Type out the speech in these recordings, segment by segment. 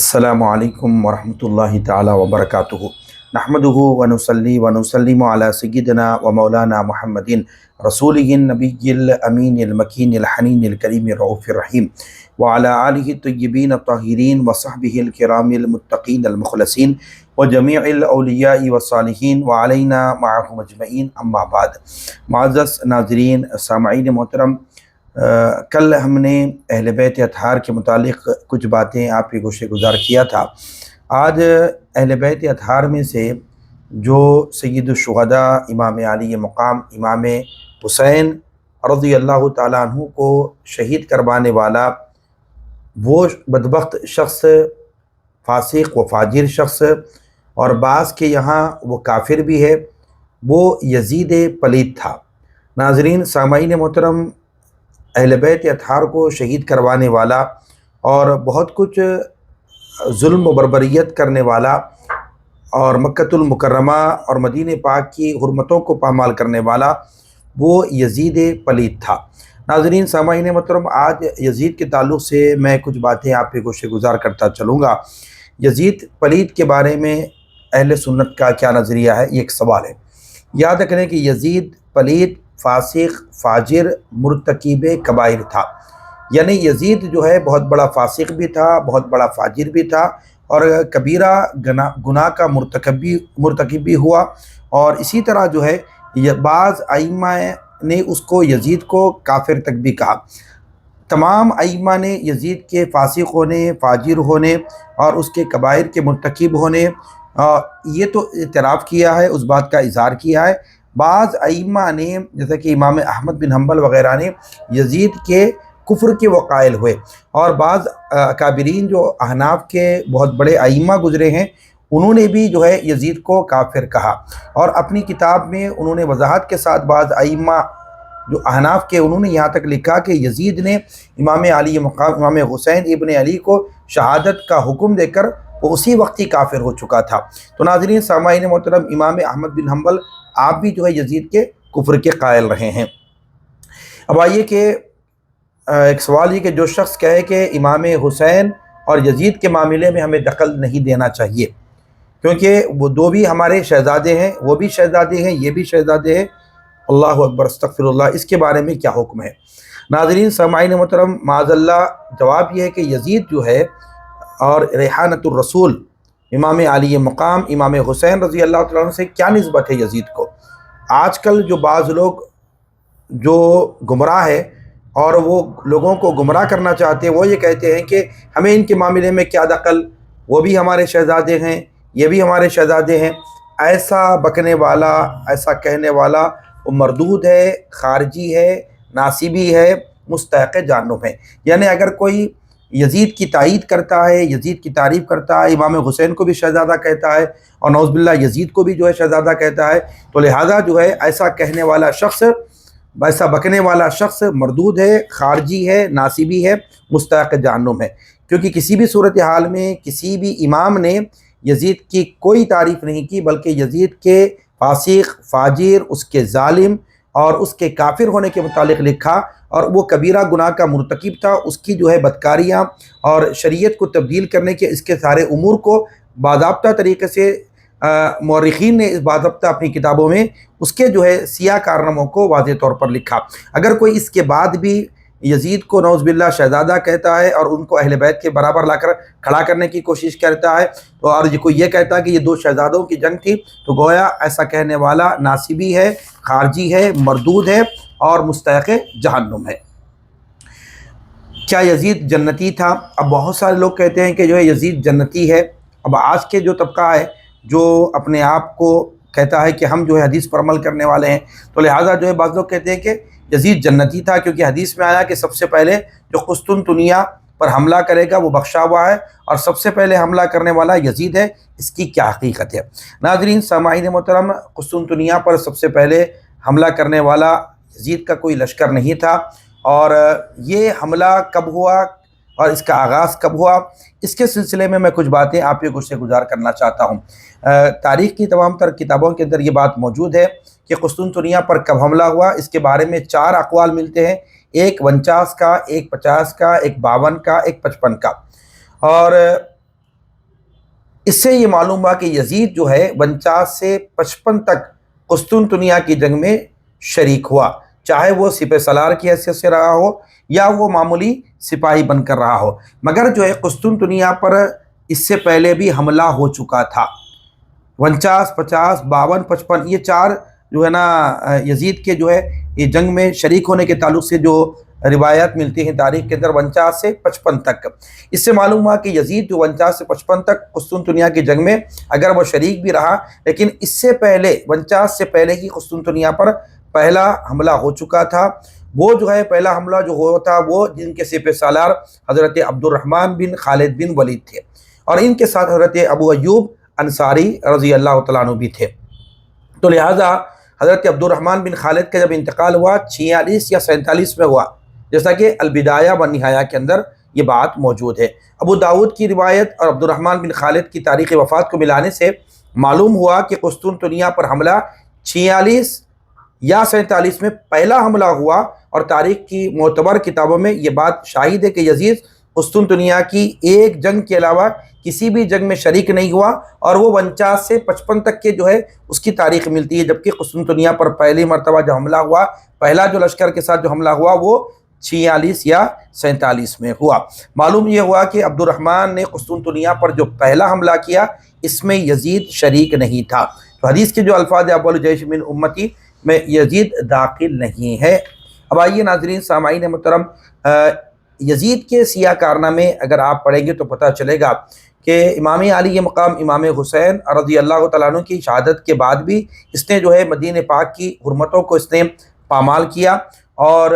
السلام علیکم ورحمۃ اللہ تعالی وبرکاتہ نحمدہ ونصلی ونسلم علی سیدنا و مولانا محمد رسولہ النبی الامین المکین الحنین الکریم الرؤوف الرحیم وعلی آلہ الطیبین الطاہرین وصحبہ الکرام المتقین المخلصین وجمیع الاولیاء والصالحین وعلینا معہم اجمعین اما بعد۔ معزز ناظرین، سامعین محترم، کل ہم نے اہل بیت اطہار کے متعلق کچھ باتیں آپ کے گوشے گزار کیا تھا۔ آج اہل بیت اطہار میں سے جو سید الشہداء امام علی مقام امام حسین رضی اللہ تعالیٰ عنہ کو شہید کروانے والا وہ بدبخت شخص، فاسق و فاجر شخص، اور بعض کے یہاں وہ کافر بھی ہے، وہ یزید پلید تھا۔ ناظرین، سامعین محترم، اہل بیت اطہار کو شہید کروانے والا اور بہت کچھ ظلم و بربریت کرنے والا اور مکۃ المکرمہ اور مدینہ پاک کی حرمتوں کو پامال کرنے والا وہ یزید پلید تھا۔ ناظرین، سامعین محترم، آج یزید کے تعلق سے میں کچھ باتیں آپ کے گوشے گزار کرتا چلوں گا۔ یزید پلید کے بارے میں اہل سنت کا کیا نظریہ ہے، یہ ایک سوال ہے۔ یاد رکھیں کہ یزید پلید، فاسق، فاجر، مرتکب کبائر تھا، یعنی یزید جو ہے بہت بڑا فاسق بھی تھا، بہت بڑا فاجر بھی تھا، اور کبیرہ گناہ کا مرتکب بھی ہوا۔ اور اسی طرح جو ہے بعض ائمہ نے اس کو، یزید کو، کافر تک بھی کہا۔ تمام ائمہ نے یزید کے فاسق ہونے، فاجر ہونے اور اس کے کبائر کے مرتکب ہونے یہ تو اعتراف کیا ہے، اس بات کا اظہار کیا ہے۔ بعض ائمہ نے، جیسے کہ امام احمد بن حنبل وغیرہ نے، یزید کے کفر کے وہ قائل ہوئے، اور بعض اکابرین جو احناف کے بہت بڑے ائمہ گزرے ہیں، انہوں نے بھی جو ہے یزید کو کافر کہا، اور اپنی کتاب میں انہوں نے وضاحت کے ساتھ بعض ائمہ جو احناف کے، انہوں نے یہاں تک لکھا کہ یزید نے امام علی مقام امام حسین ابن علی کو شہادت کا حکم دے کر وہ اسی وقت ہی کافر ہو چکا تھا۔ تو ناظرین، سامعین محترم، امام احمد بن حنبل آپ بھی جو ہے یزید کے کفر کے قائل رہے ہیں۔ اب آئیے کہ ایک سوال یہ کہ جو شخص کہے کہ امام حسین اور یزید کے معاملے میں ہمیں دخل نہیں دینا چاہیے کیونکہ وہ دو بھی ہمارے شہزادے ہیں، وہ بھی شہزادے ہیں، یہ بھی شہزادے ہیں، اللہ اکبر، استغفر اللہ، اس کے بارے میں کیا حکم ہے؟ ناظرین، سامعین محترم، معاذ اللہ، جواب یہ ہے کہ یزید جو ہے اور ریحانۃ الرسول امام علی مقام امام حسین رضی اللہ تعالیٰ عنہ سے کیا نسبت ہے یزید کو؟ آج کل جو بعض لوگ جو گمراہ ہے اور وہ لوگوں کو گمراہ کرنا چاہتے ہیں، وہ یہ کہتے ہیں کہ ہمیں ان کے معاملے میں کیا دخل، وہ بھی ہمارے شہزادے ہیں، یہ بھی ہمارے شہزادے ہیں۔ ایسا بکنے والا، ایسا کہنے والا وہ مردود ہے، خارجی ہے، ناصبی ہے، مستحق جہنم ہے۔ یعنی اگر کوئی یزید کی تائید کرتا ہے، یزید کی تعریف کرتا ہے، امام حسین کو بھی شہزادہ کہتا ہے، اور نعوذ باللہ یزید کو بھی جو ہے شہزادہ کہتا ہے، تو لہذا جو ہے ایسا کہنے والا شخص، ایسا بکنے والا شخص مردود ہے، خارجی ہے، ناصبی ہے، مستحق جہنم ہے۔ کیونکہ کسی بھی صورتحال میں کسی بھی امام نے یزید کی کوئی تعریف نہیں کی، بلکہ یزید کے فاسق، فاجر، اس کے ظالم اور اس کے کافر ہونے کے متعلق لکھا، اور وہ کبیرہ گناہ کا مرتکب تھا۔ اس کی جو ہے بدکاریاں اور شریعت کو تبدیل کرنے کے اس کے سارے امور کو باضابطہ طریقے سے مورخین نے اس باضابطہ اپنی کتابوں میں اس کے جو ہے سیاہ کارناموں کو واضح طور پر لکھا۔ اگر کوئی اس کے بعد بھی یزید کو نعوذ باللہ شہزادہ کہتا ہے اور ان کو اہل بیت کے برابر لا کر کھڑا کرنے کی کوشش کرتا ہے، تو اور کوئی یہ کہتا ہے کہ یہ دو شہزادوں کی جنگ تھی، تو گویا ایسا کہنے والا ناصبی ہے، خارجی ہے، مردود ہے اور مستحق جہنم ہے۔ کیا یزید جنتی تھا؟ اب بہت سارے لوگ کہتے ہیں کہ جو ہے یزید جنتی ہے۔ اب آج کے جو طبقہ ہے جو اپنے آپ کو کہتا ہے کہ ہم جو ہے حدیث پر عمل کرنے والے ہیں، تو لہٰذا جو ہے بعض لوگ کہتے ہیں کہ یزید جنتی تھا، کیونکہ حدیث میں آیا کہ سب سے پہلے جو قسطنطنیہ پر حملہ کرے گا وہ بخشا ہوا ہے، اور سب سے پہلے حملہ کرنے والا یزید ہے۔ اس کی کیا حقیقت ہے؟ ناظرین، سامعین محترم، قسطنطنیہ پر سب سے پہلے حملہ کرنے والا یزید کا کوئی لشکر نہیں تھا، اور یہ حملہ کب ہوا اور اس کا آغاز کب ہوا، اس کے سلسلے میں کچھ باتیں آپ کے گوشے گزار کرنا چاہتا ہوں۔ تاریخ کی تمام تر کتابوں کے اندر یہ بات موجود ہے کہ قسطنطنیہ پر کب حملہ ہوا۔ اس کے بارے میں 4 اقوال ملتے ہیں، ایک 49 کا، ایک 50 کا، ایک 52 کا، ایک 55 کا۔ اور اس سے یہ معلوم ہوا کہ یزید جو ہے 49 سے 55 تک قسطنطنیہ کی جنگ میں شریک ہوا، چاہے وہ سپہ سالار کی حیثیت سے رہا ہو یا وہ معمولی سپاہی بن کر رہا ہو، مگر جو ہے قسطنطنیہ پر اس سے پہلے بھی حملہ ہو چکا تھا۔ 49، 50، 52، 55 یہ چار جو ہے نا یزید کے جو ہے یہ جنگ میں شریک ہونے کے تعلق سے جو روایات ملتی ہیں تاریخ کے اندر 49 سے 55 تک، اس سے معلوم ہوا کہ یزید جو 49 سے 55 تک قسطنطنیہ کی جنگ میں اگر وہ شریک بھی رہا، لیکن اس سے پہلے 49 سے پہلے ہی قسطنطنیہ پر پہلا حملہ ہو چکا تھا۔ وہ جو ہے پہلا حملہ جو ہوا تھا وہ جن کے سپہ سالار حضرت عبد الرحمن بن خالد بن ولید تھے، اور ان کے ساتھ حضرت ابو ایوب انصاری رضی اللہ تعالیٰ عنہ بھی تھے۔ تو لہٰذا حضرت عبد الرحمن بن خالد کا جب انتقال ہوا 46 یا 47 میں ہوا، جیسا کہ البدایہ و نہایہ کے اندر یہ بات موجود ہے۔ ابو داؤد کی روایت اور عبد الرحمن بن خالد کی تاریخ وفات کو ملانے سے معلوم ہوا کہ قسطنطنیہ پر حملہ 46 یا 47 میں پہلا حملہ ہوا، اور تاریخ کی معتبر کتابوں میں یہ بات شاہد ہے کہ یزید قسطنطنیہ کی ایک جنگ کے علاوہ کسی بھی جنگ میں شریک نہیں ہوا، اور وہ 49 سے 55 تک کے جو ہے اس کی تاریخ ملتی ہے، جبکہ قسطنطنیہ پر پہلی مرتبہ جو حملہ ہوا، پہلا جو لشکر کے ساتھ جو حملہ ہوا وہ 46 یا 47 میں ہوا۔ معلوم یہ ہوا کہ عبد الرحمن نے قسطنطنیہ پر جو پہلا حملہ کیا اس میں یزید شریک نہیں تھا۔ تو حدیث کے جو الفاظ اول جیش من امتی میں یزید داخل نہیں ہے۔ اب آئیے ناظرین سامعین محترم، یزید کے سیاہ کارنامے اگر آپ پڑھیں گے تو پتہ چلے گا کہ امام علی مقام امام حسین رضی اللہ تعالیٰ عنہ کی شہادت کے بعد بھی اس نے جو ہے مدینہ پاک کی حرمتوں کو اس نے پامال کیا، اور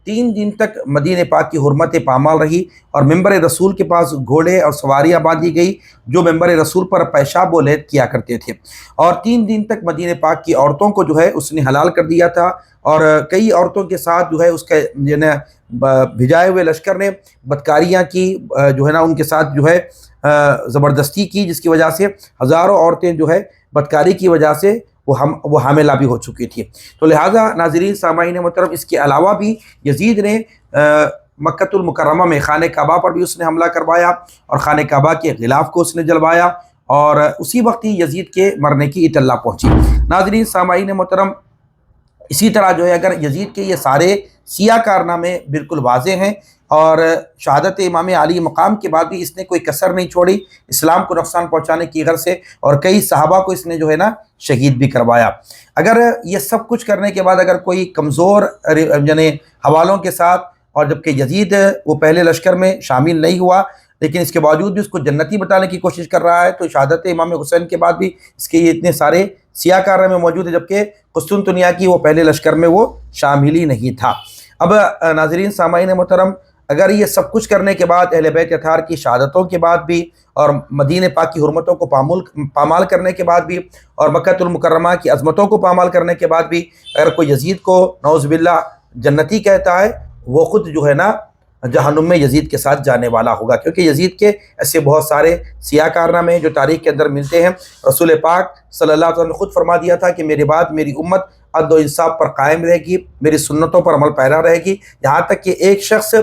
3 دن تک مدینہ پاک کی حرمت پامال رہی، اور ممبر رسول کے پاس گھوڑے اور سواریاں باندھی گئی جو ممبر رسول پر پیشاب و لید کیا کرتے تھے، اور 3 دن تک مدینہ پاک کی عورتوں کو جو ہے اس نے حلال کر دیا تھا، اور کئی عورتوں کے ساتھ جو ہے اس کے بھجائے ہوئے لشکر نے بدکاریاں کی، جو ہے نا ان کے ساتھ جو ہے زبردستی کی، جس کی وجہ سے ہزاروں عورتیں جو ہے بدکاری کی وجہ سے وہ حاملہ بھی ہو چکی تھی۔ تو لہٰذا ناظرین سامعین محترم، اس کے علاوہ بھی یزید نے مکۃ المکرمہ میں خانہ کعبہ پر بھی اس نے حملہ کروایا، اور خانہ کعبہ کے غلاف کو اس نے جلوایا، اور اسی وقت ہی یزید کے مرنے کی اطلاع پہنچی۔ ناظرین سامعین محترم، اسی طرح جو ہے اگر یزید کے یہ سارے سیاہ کارنامے بالکل واضح ہیں، اور شہادت امام علی مقام کے بعد بھی اس نے کوئی کسر نہیں چھوڑی اسلام کو نقصان پہنچانے کی غرض سے، اور کئی صحابہ کو اس نے جو ہے نا شہید بھی کروایا۔ اگر یہ سب کچھ کرنے کے بعد اگر کوئی کمزور یعنی حوالوں کے ساتھ، اور جبکہ یزید وہ پہلے لشکر میں شامل نہیں ہوا لیکن اس کے باوجود بھی اس کو جنتی بتانے کی کوشش کر رہا ہے، تو شہادت امام حسین کے بعد بھی اس کے یہ اتنے سارے سیاہ کارنامے موجود ہیں، جبکہ قسطنطنیہ کی وہ پہلے لشکر میں وہ شامل ہی نہیں تھا۔ اب ناظرین سامعین محترم، اگر یہ سب کچھ کرنے کے بعد اہل بیت اطہار کی شہادتوں کے بعد بھی، اور مدینہ پاک کی حرمتوں کو پامال کرنے کے بعد بھی، اور مکۃ المکرمہ کی عظمتوں کو پامال کرنے کے بعد بھی اگر کوئی یزید کو نعوذ باللہ جنتی کہتا ہے، وہ خود جو ہے نا جہنم میں یزید کے ساتھ جانے والا ہوگا، کیونکہ یزید کے ایسے بہت سارے سیاہ کارنامے ہیں جو تاریخ کے اندر ملتے ہیں۔ رسول پاک صلی اللہ علیہ وسلم نے خود فرما دیا تھا کہ میرے بعد میری امت عدل و انصاف پر قائم رہے گی، میری سنتوں پر عمل پیرا رہے گی، یہاں تک کہ ایک شخص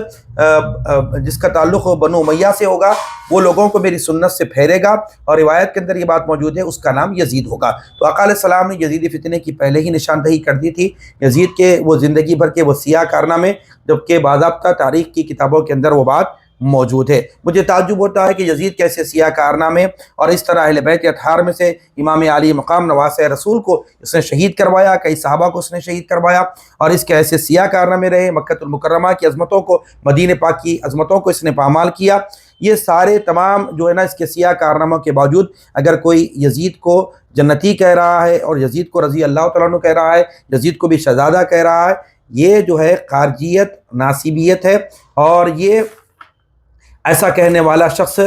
جس کا تعلق بنو امیہ سے ہوگا وہ لوگوں کو میری سنت سے پھیرے گا، اور روایت کے اندر یہ بات موجود ہے اس کا نام یزید ہوگا۔ تو آقا علیہ السلام نے یزیدی فتنے کی پہلے ہی نشاندہی کر دی تھی، یزید کے وہ زندگی بھر کے وہ سیاہ کارنامے، جبکہ باضابطہ تاریخ کی کتابوں کے اندر وہ بات موجود ہے۔ مجھے تعجب ہوتا ہے کہ یزید کیسے سیاہ کارنامے، اور اس طرح اہل بیت اطہار میں سے امام علی مقام نواسہ رسول کو اس نے شہید کروایا، کئی صحابہ کو اس نے شہید کروایا، اور اس کے ایسے سیاہ کارنامے رہے، مکۃ المکرمہ کی عظمتوں کو، مدینہ پاک کی عظمتوں کو اس نے پامال کیا۔ یہ سارے تمام جو ہے نا اس کے سیاہ کارناموں کے باوجود اگر کوئی یزید کو جنتی کہہ رہا ہے، اور یزید کو رضی اللہ تعالیٰ عنہ کہہ رہا ہے، یزید کو بھی شہزادہ کہہ رہا ہے، یہ جو ہے خارجیت، ناصبیت ہے، اور یہ ایسا کہنے والا شخص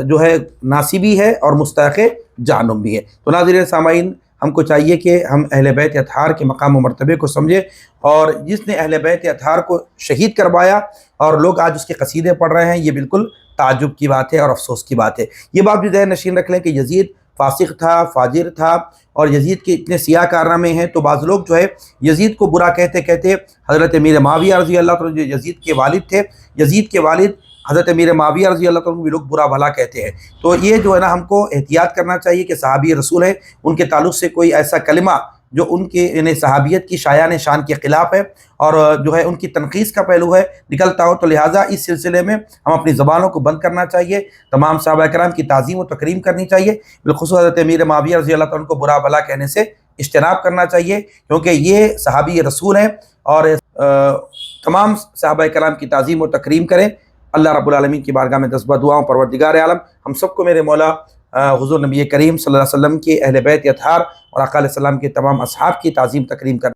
جو ہے ناصبی ہے اور مستحق جہنم بھی ہے۔ تو ناظرین سامعین، ہم کو چاہیے کہ ہم اہل بیت اطہار کے مقام و مرتبے کو سمجھیں، اور جس نے اہل بیت اطہار کو شہید کروایا اور لوگ آج اس کے قصیدے پڑھ رہے ہیں، یہ بالکل تعجب کی بات ہے اور افسوس کی بات ہے۔ یہ بات بھی ذہن نشین رکھ لیں کہ یزید فاسق تھا، فاجر تھا، اور یزید کے اتنے سیاہ کارنامے ہیں، تو بعض لوگ جو ہے یزید کو برا کہتے کہتے حضرت امیر معاویہ رضی اللہ عنہ جو یزید کے والد تھے، یزید کے والد حضرت امیر معاویہ رضی اللہ عنہ کو بھی لوگ برا بھلا کہتے ہیں۔ تو یہ جو ہے نا ہم کو احتیاط کرنا چاہیے کہ صحابی رسول ہیں، ان کے تعلق سے کوئی ایسا کلمہ جو ان کے یعنی صحابیت کی شایان شان کے خلاف ہے اور جو ہے ان کی تنقیص کا پہلو ہے نکلتا ہو، تو لہٰذا اس سلسلے میں ہم اپنی زبانوں کو بند کرنا چاہیے، تمام صحابہ کرام کی تعظیم و تکریم کرنی چاہیے، بالخصوص حضرت امیر معاویہ رضی اللہ عنہ کو برا بھلا کہنے سے اجتناب کرنا چاہیے، کیونکہ یہ صحابی رسول ہیں اور تمام صحابہ کرام کی تعظیم و تکریم کریں۔ اللہ رب العالمین کی بارگاہ میں دستبہ دعاؤں، پروردگار عالم ہم سب کو میرے مولا حضور نبی کریم صلی اللہ علیہ وسلم کے اہل بیت اطہار اور آقا علیہ السلام کے تمام اصحاب کی تعظیم تکریم کر